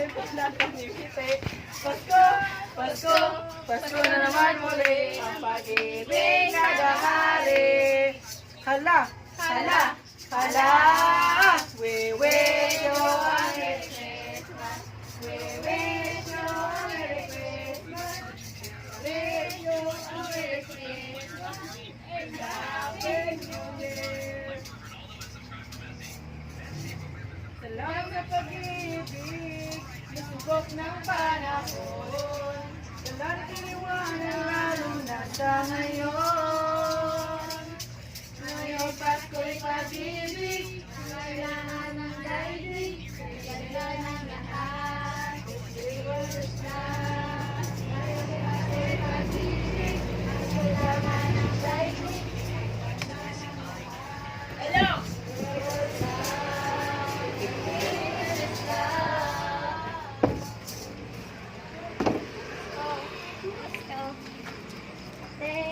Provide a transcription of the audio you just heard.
Lahat ni Pite. Pasko, Pasko, Pasko na naman muli. Ang pag-ibig nagahari. Hala, hala, hala. We wish you a Merry Christmas. We wish you a Merry Christmas. Wish you a Merry Christmas. And Happy New Year. Salamat sa pag-ibig, nasubok ng panahon. Salamat iniwanan lalo na sa ngayon. Ngayong Pasko'y pag-ibig, kailangan ng daigdig, kailangan ng lahat. Iwas na, ngayong Pasko'y pag-ibig, kailangan ng daigdig. Hello! Thank